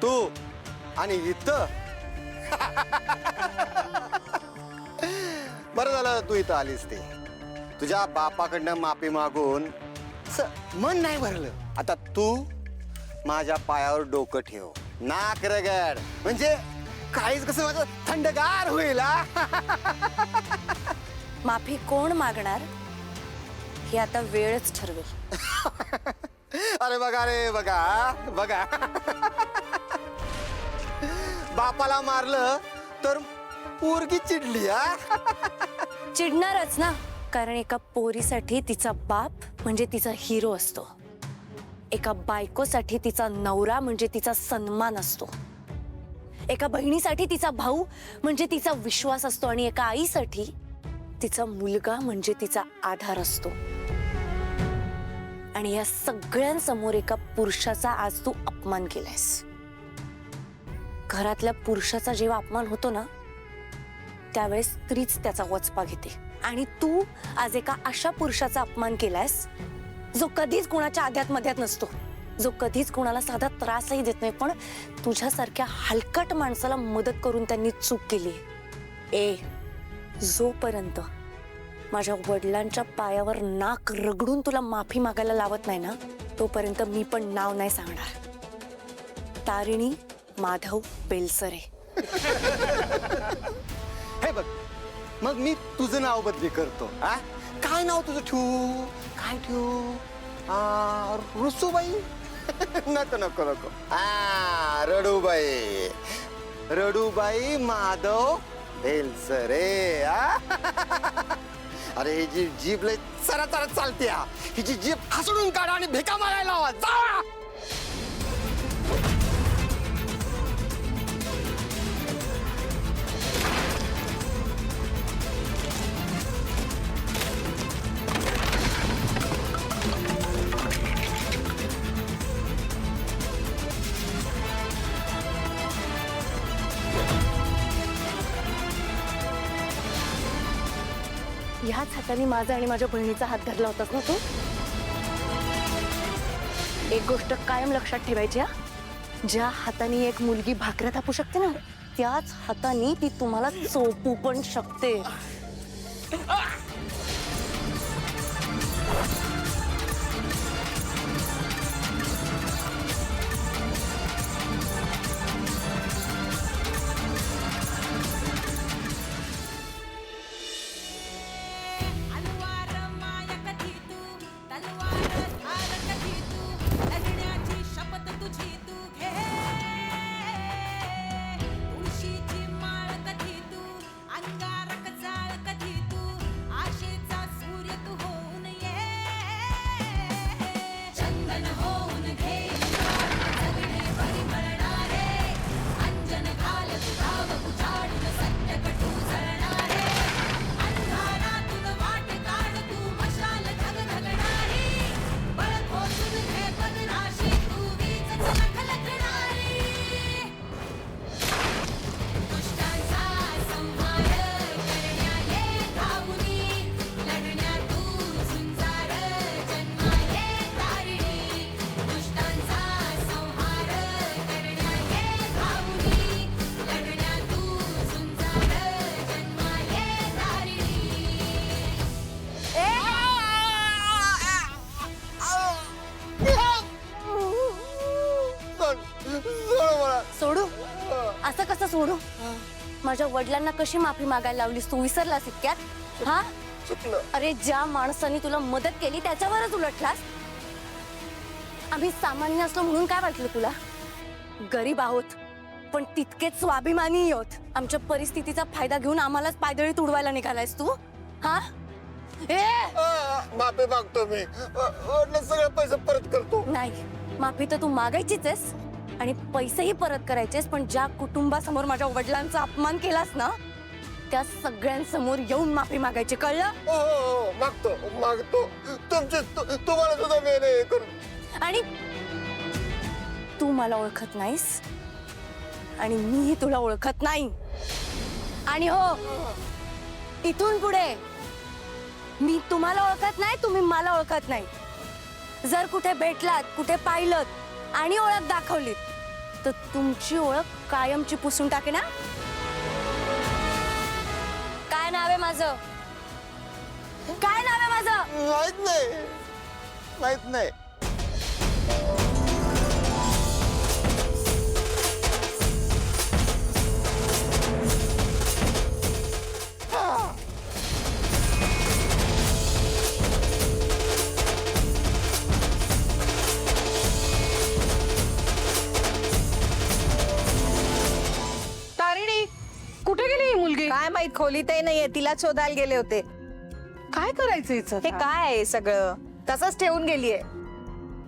तू आणि इथं बरं झालं तू इथं आलीस ते. तुझ्या बापाकडनं माफी मागून मन नाही भरलं. आता तू माझ्या पायावर डोकं ठेव, नाक रगड, म्हणजे काहीच कसं माझं थंडगार होईल. माफी कोण मागणार हे आता वेळच ठरवेल. अरे बघा रे बघा बघा, बापाला मारलं तर पोरगी चिडली. चिडणारच ना, कारण एका पोरीसाठी तिचा बाप म्हणजे तिचा हिरो असतो, एका बायकोसाठी तिचा नवरा म्हणजे तिचा सन्मान असतो, एका बहिणीसाठी तिचा भाऊ म्हणजे तिचा विश्वास असतो, आणि एका आईसाठी तिचा मुलगा म्हणजे तिचा आधार असतो. आणि या सगळ्यांसमोर एका पुरुषाचा आज तू अपमान केलायस. घरातल्या पुरुषाचा जेव्हा अपमान होतो ना, त्यावेळेस स्त्रीच त्याचा वचपा घेते. आणि तू आज एका अशा पुरुषाचा अपमान केलायस जो कधीच कुणाच्या आध्यात मध्यात नसतो, जो कधीच कुणाला साधा त्रासही देत नाही, पण तुझ्यासारख्या हलकट माणसाला मदत करून त्यांनी चूक केली. जोपर्यंत माझ्या वडिलांच्या पायावर नाक रगडून तुला माफी मागायला लावत नाही ना, तोपर्यंत मी पण नाव नाही सांगणार. तारिणी माधव बेलसरे. हे बघ, मग मी तुझं नाव बदली करतो. काय नाव तुझं ठेवू? काय ठेवू? रुसूबाई? नको नको नको. रडूबाई. रडूबाई माधव बेलसरे. अरे ही जी जीभ लय चरा चरा चालते. हिची जीभ हसडून काढा आणि भेका मारायला हवा. जा. ह्याच हाताने माझा आणि माझ्या बहिणीचा हात धरला होतास ना तू. एक गोष्ट कायम लक्षात ठेवायची, ज्या हाताने एक मुलगी भाकऱ्या थापू शकते ना, त्याच हाताने ती तुम्हाला चोपू पण शकते. सोडू? असं कसं सोडू? माझ्या वडिलांना कशी माफी मागायला लावलीस तू? विसरलास इतक्यात? हा, अरे ज्या माणसाने तुला मदत केली त्याच्यावरच उलटलास. आम्ही सामान्य असलो म्हणून काय वाटलं तुला? गरीब आहोत पण तितकेच स्वाभिमानी आहोत. आमच्या परिस्थितीचा फायदा घेऊन आम्हालाच पायदळी तुडवायला निघालायस तू. हा, माफी मागतो मी. सगळे पैसे परत करतो. नाही, माफी तर तू मागायचीच आहेस आणि पैसेही परत करायचेस, पण ज्या कुटुंबासमोर माझ्या वडिलांचा अपमान केलास ना, त्या सगळ्यांसमोर येऊन माफी मागायची, कळलं? हो, मागतो मागतो. तुम्हाला सुद्धा मी करू. आणि तू मला ओळखत नाहीस आणि मीही तुला ओळखत नाही. आणि हो, इथून पुढे मी तुम्हाला ओळखत नाही, तुम्ही मला ओळखत नाही. जर कुठे भेटलात, कुठे पाहिलत आणि ओळख दाखवलीत तर तुमची ओळख कायमची पुसून टाके ना. काय नाव आहे माझं? काय नाव आहे माझं? माहित नाही, माहित नाही. तारिणी, कुठे गेली ही मुलगी? काय माहित, खोलीतही नाहीये, तिला शोधायला गेले होते. काय करायचं हिचं हे आता? काय आहे सगळं? तसंच ठेवून गेलीये.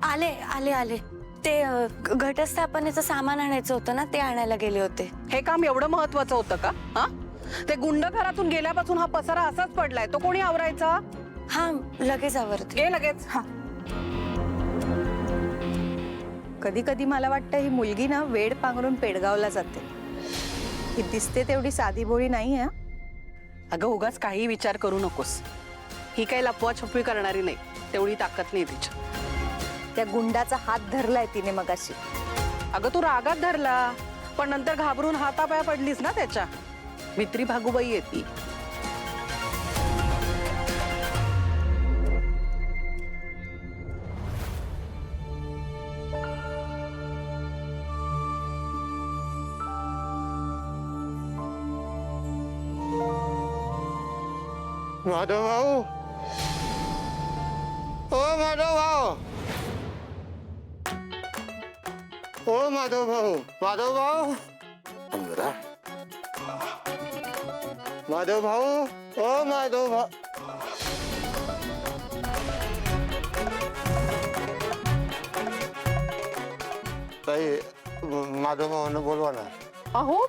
आले आले आले ते घटस्थापनेचं सामान आणायचं होतं ना, ते आणायला गेले होते. हे काम एवढं महत्वाचं होतं का? हा, ते गुंड घरातून गेल्यापासून हा पसारा असाच पडलाय. तो कोणी आवरायचा? हा, लगेच आवरते. घे लगेच. हा, कधी कधी मला वाटतं ही मुलगी ना वेड पांघरून पेडगावला जाते. ही दिसते तेवढी साधी भोळी नाही आहे. अगं उगाच काही विचार करू नकोस. ही काही लपवा छपवी करणारी नाही, तेवढी ताकद नाही तिच्या. त्या गुंडाचा हात धरलाय तिने मगाशी. अगं तू रागात धरला, पण नंतर घाबरून हातापाया पडलीस ना त्याच्या. मित्री भागूबाई येते. माधव भाऊ, ओ माधव भाऊ, ओ माधव भाऊ, माधव भाऊ, अंदरा. माधव भाऊ, ओ माधव भाऊ. ताई, माधव भाऊनं बोलवा ना. अहो,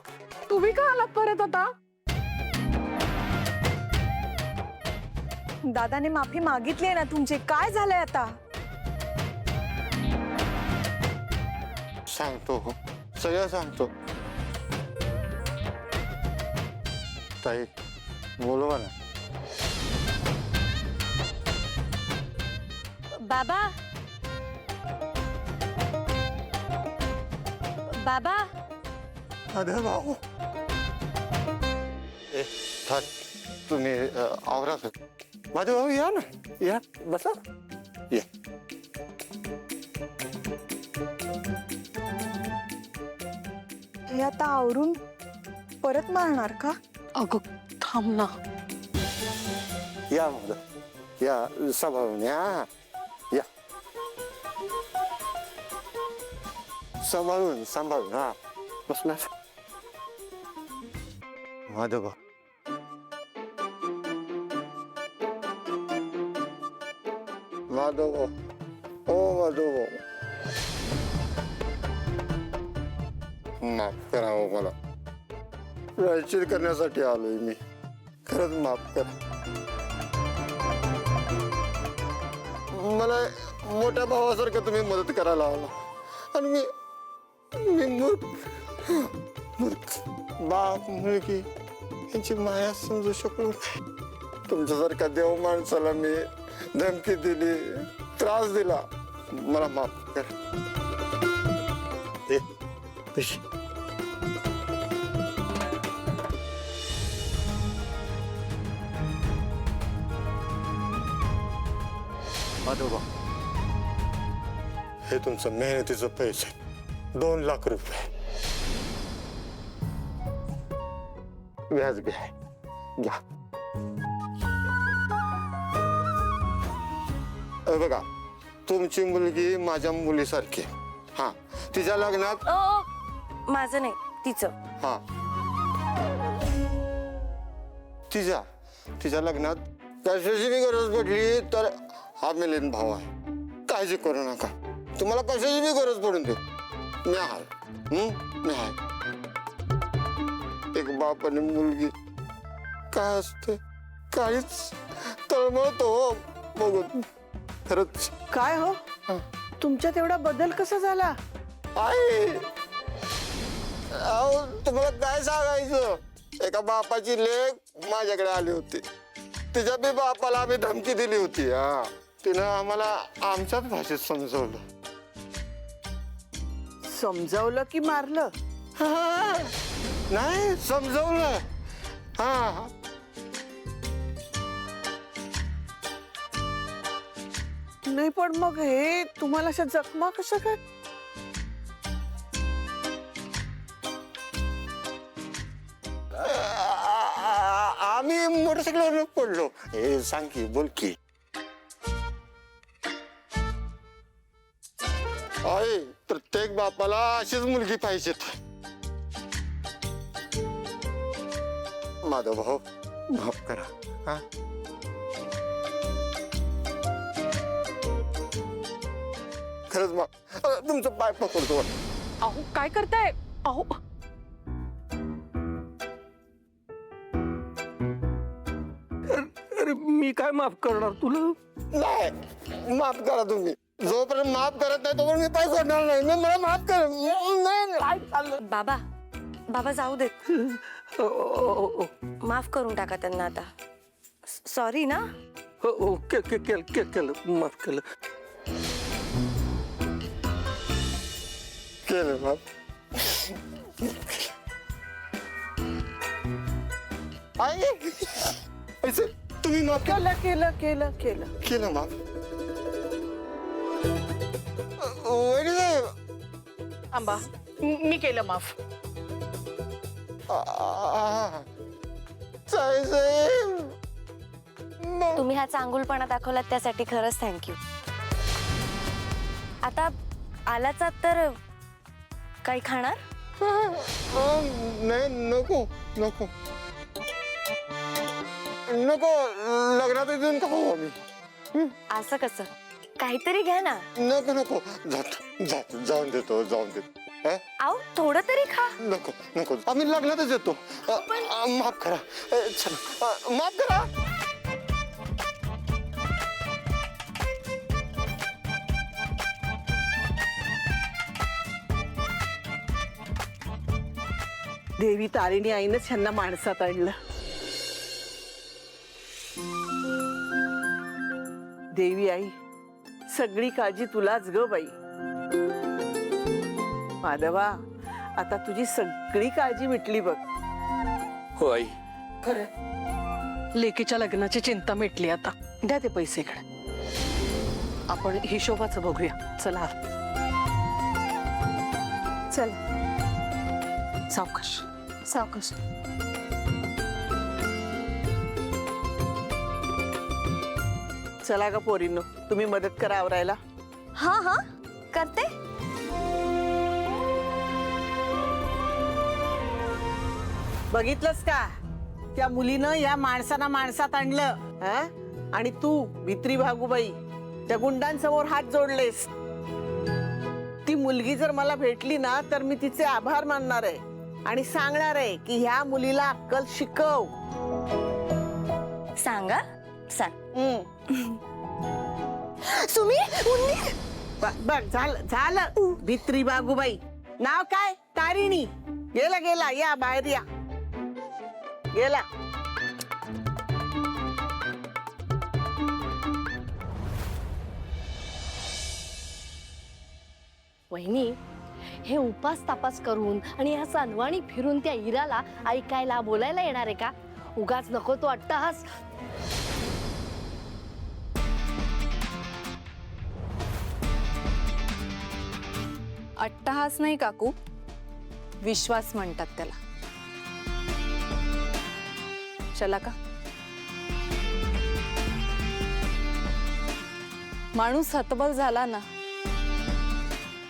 तुम्ही का आलात परत आता? दादाने माफी मागितली ना तुमची. काय झालंय आता? सांगतो, सगळं सांगतो. ताई, बोलवा ना. बाबा, बाबा, माधव भाऊ. ए, थांब. तुम्ही आवरा. माधव भाऊ, या ना, या, बसा, या. हे आता आवरून परत मारणार का? अगं थांब ना. या माधव, या, सांभाळून या, या. सांभाळून, सांभाळून. हा, बसला. माधव भाऊ, माधव भाऊ, ओ माधव भाऊ, माफ करा हो मला. प्रायश्चित करण्यासाठी आलोय मी. खरंच माफ करा. मला मोठ्या भावासारखं तुम्ही मदत करायला आला आणि मी मूर्ख मूर्ख बाप मुलगी यांची माया समजू शकलो नाही. तुमच्यासारख्या देव माणसाला मी धमकी दिली, त्रास दिला. मला माफ करा. ए, पैसे. माधवबा, हे तुमचं मेहनतीचं पैसे, 2 लाख रुपये. व्याज बी आहे, घ्या. बघा, तुमची मुलगी माझ्या मुलीसारखी. हा, तिच्या लग्नात. ओ, माझं नाही, तिचं. हा, तिच्या लग्नात कशाची बी गरज पडली तर हा मिलिंद भाऊ आहे. काळजी करू नका. तुम्हाला कशाची बी गरज पडून दे, मी आहे. मी आहे. एक बाप आणि मुलगी काय असते, काहीच तळमळतो बघून. खरंच. काय हो, तुमच्यात एवढा बदल कसा झाला? आहे, अहो तुम्हाला काय सांगायचं. एका बापाची लेक माझ्याकडे आली होती. तिच्या बी बापाला आम्ही धमकी दिली होती. तिनं आम्हाला आमच्याच भाषेत समजवलं. समजावलं की मारलं? हा, नाही समजवलं. हा नाही पण मग हे तुम्हाला अशा जखमा कशा काय? आम्ही मोटरसायकलवर पडलो. हे सांग की, बोल की. आई, प्रत्येक बापाला अशीच मुलगी पाहिजे. माधव भाऊ, माफ करा. हा, खरंच माफ. तुमचं पाय पकडतो. अहो काय करताय? अहो अरे मी काय माफ करणार तुला? नाही, माफ करा तुम्ही. जोपर्यंत माफ करत नाही तोपर्यंत मी पाय सोडणार नाही. मला माफ कर. नाही. बाबा बाबा जाऊ देत. माफ करून टाका त्यांना आता. सॉरी ना. केलं माफ केलं. केलं माफ. आई, ऐसे तुम्ही माफ केलं केलं केलं केलं केलं माफ. वहिनी साहेब, आंबा मी केलं माफ. साहेब, तुम्ही हा चांगुलपणा दाखवलात त्यासाठी खरंच थँक्यू. आता आलाच तर काही खाणार? नाही, नको नको नको. लग्नात येऊन खाऊ आम्ही. असं कसं? काहीतरी घ्या ना. नको नको, जाऊन देतो, जाऊन देतो. आहो थोडं तरी खा. नको नको, आम्ही लग्नातच येतो. माफ करा. चला, माफ करा. देवी तारिणी आईनच ह्यांना माणसात आणलं. देवी आई, सगळी काळजी तुलाच ग बाई. माधवा, आता तुझी सगळी काळजी मिटली बघ. हो आई. लेकीच्या लग्नाची चिंता मिटली. आता द्या ते पैसे इकडे. आपण हिशोबाचं बघूया. चला चल सावकाश सावकाश. चला ग पोरींनो, तुम्ही मदत करा आवरायला. हा हा करते. बघितलंस का, त्या मुलीनं या माणसाला माणसात आणलं. हा? आणि तू भित्री भागूबाई त्या गुंडांसमोर हात जोडलेस. ती मुलगी जर मला भेटली ना तर मी तिचे आभार मानणार आहे आणि सांगणार आहे की ह्या मुलीला अक्कल शिकव. सांगा सांग. सुमी, बघ झालं झालं. भित्री बागूबाई. नाव काय? तारिणी. गेला गेला, या बाहेर या. गेला. वहिनी, हे उपास तापास करून आणि ह्या सनवाणी फिरून त्या इराला ऐकायला बोलायला येणार आहे का? उगाच नको तो अट्टहास. अट्टहास नाही काकू, विश्वास म्हणतात त्याला. चला का? माणूस हतबल झाला ना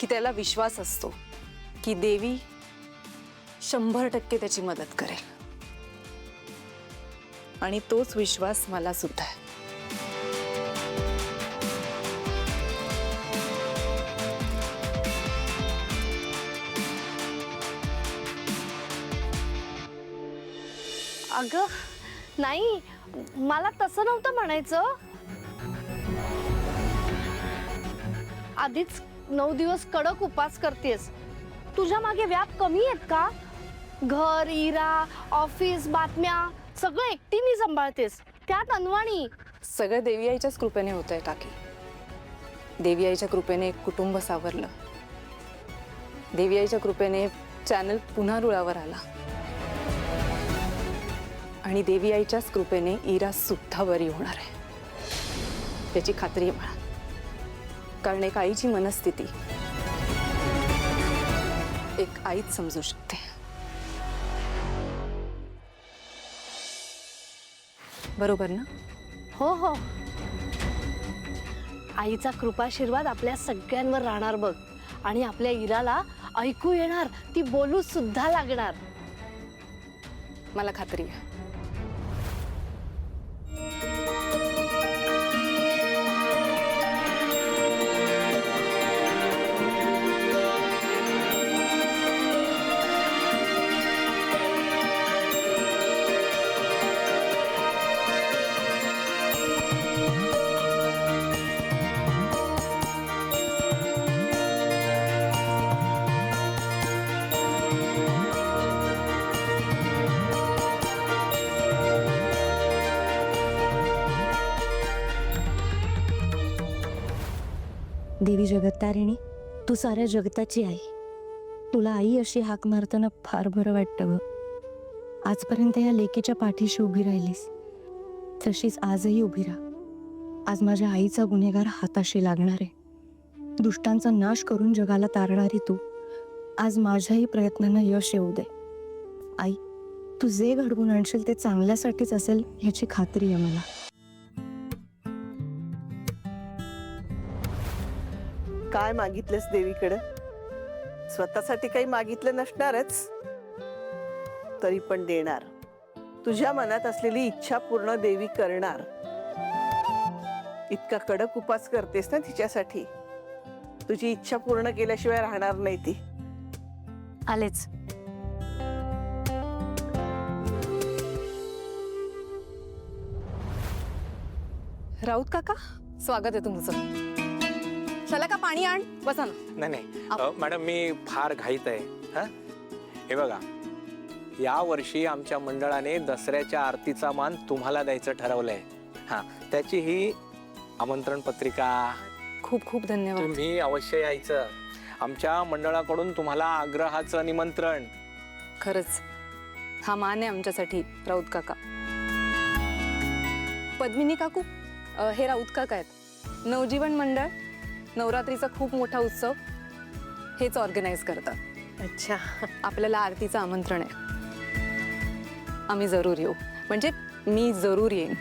की त्याला विश्वास असतो की देवी 100% त्याची मदत करेल. आणि तोच विश्वास मला सुद्धा आहे. अगं नाही, मला तसं नव्हतं म्हणायचं. आधीच 9 दिवस कडक उपास करतेस. तुझ्या मागे व्याप कमी आहेत का? घर, इरा, ऑफिस, बातम्या सगळं एकटीने सांभाळतेस, त्यात अनवाणी. सगळं देवी आईच्याच कृपेने होतंय काकी. देवी आईच्या कृपेने एक कुटुंब सावरलं. देवी आईच्या कृपेने चॅनल पुन्हा रुळावर आला आणि देवी आईच्याच कृपेने इरा सुद्धा बरी होणार आहे त्याची खात्री आहे मला. कारण एक आईची मनस्थिती एक आईच समजू शकते. बरोबर ना? हो हो, आईचा कृपाशीर्वाद आपल्या सगळ्यांवर राहणार बघ. आणि आपल्या इराला ऐकू येणार, ती बोलू सुद्धा लागणार. मला खात्री आहे. देवी जगत्तारिणी, तू साऱ्या जगताची आई. तुला आई अशी हाक मारताना फार बरं वाटतं ग. आजपर्यंत या लेकीच्या पाठीशी उभी राहिलीस, तशीच आजही उभी राहा. आज माझ्या आईचा गुन्हेगार हाताशी लागणार आहे. दुष्टांचा नाश करून जगाला तारणारी तू, आज माझ्याही प्रयत्नांना यश येऊ दे. आई, तू जे घडवून आणशील ते चांगल्यासाठीच असेल ह्याची खात्री आहे मला. काय मागितलंस देवीकडे? स्वतःसाठी काही मागितलं नसणारच, तरी पण देणार. तुझ्या मनात असलेली इच्छा पूर्ण देवी करणार. इतका कडक उपास करतेस ना तिच्यासाठी, तुझी इच्छा पूर्ण केल्याशिवाय राहणार नाही ती. आलेच. राऊत काका, स्वागत आहे तुमचं. चला का पाणी आण, बसा ना. नाही मॅडम, मी फार घाईत आहे. हा, हे बघा, या वर्षी आमच्या मंडळाने दसऱ्याच्या आरतीचा मान तुम्हाला द्यायचं ठरवलंय. हा, त्याची ही आमंत्रण पत्रिका. खूप खूप धन्यवाद. तुम्ही अवश्य यायचं. आमच्या मंडळाकडून तुम्हाला आग्रहाचं निमंत्रण. खरंच हा मान आहे आमच्यासाठी राऊत काका. पद्मिनी काकू, हे राऊत काका आहेत. नवजीवन मंडळ नवरात्रीचा खूप मोठा उत्सव हेच ऑर्गनाईज करतात. अच्छा, आपल्याला आरतीचं आमंत्रण आहे. आम्ही जरूर येऊ, म्हणजे मी जरूर येईन.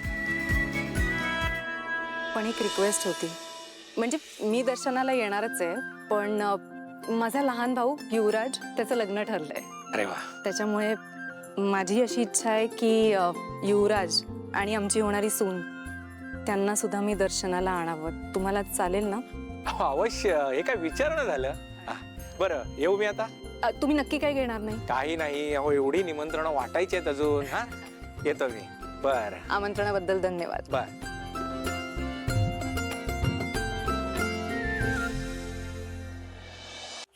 पण एक रिक्वेस्ट होती. म्हणजे मी दर्शनाला येणारच आहे, पण माझा लहान भाऊ युवराज, त्याचं लग्न ठरलंय. अरे वा. त्याच्यामुळे माझी अशी इच्छा आहे की युवराज आणि आमची होणारी सून त्यांना सुद्धा मी दर्शनाला आणावं. तुम्हाला चालेल ना? अवश्य. हे काय विचारणं झालं. बरं, येऊ मी आता? तुम्ही नक्की काही घेणार नाही? काही नाही. अहो, एवढी निमंत्रणं वाटायची आहेत अजून. हा, येतो मी. बरं. आमंत्रणाबद्दल धन्यवाद. बर.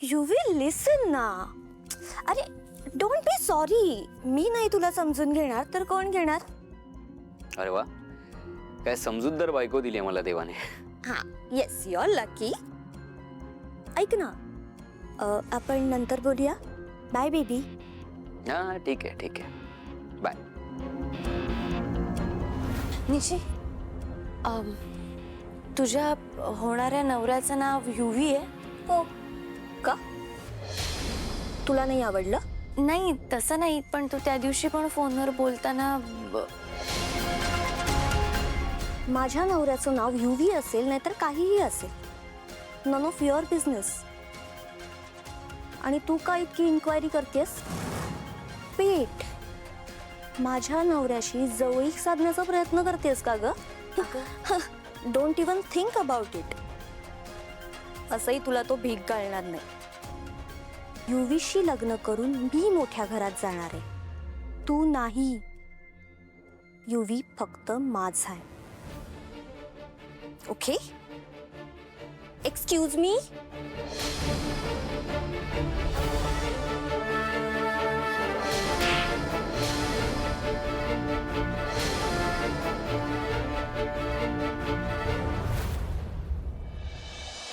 यू विल लिसन ना. अरे डोंट बी सॉरी. मी नाही तुला समजून घेणार तर कोण घेणार? अरे वा, काय समजूतदार बायको दिली मला देवाने. हा, येस, यू आर लकी. ऐक ना, आपण नंतर बोलूया. Bye baby. हा, ठीक आहे ठीक आहे, बाय. निशी, तुझ्या होणाऱ्या नवऱ्याचं नाव युवी आहे. हो का? तुला नाही आवडलं? नाही तसं नाही, पण तू त्या दिवशी पण फोनवर बोलताना माझ्या नवऱ्याचं नाव युवी असेल नाहीतर काहीही असेल, नन ऑफ युअर बिझनेस. आणि तू का इतकी इन्क्वायरी करतेस? पेट, माझ्या नवऱ्याशी जवळीक साधण्याचा प्रयत्न करतेस का ग? Don't even think about it. असंही तुला तो भीक घालणार नाही. युवीशी लग्न करून मी मोठ्या घरात जाणार आहे, तू नाही. युवी फक्त माझा आहे. ओके? Excuse me.